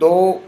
2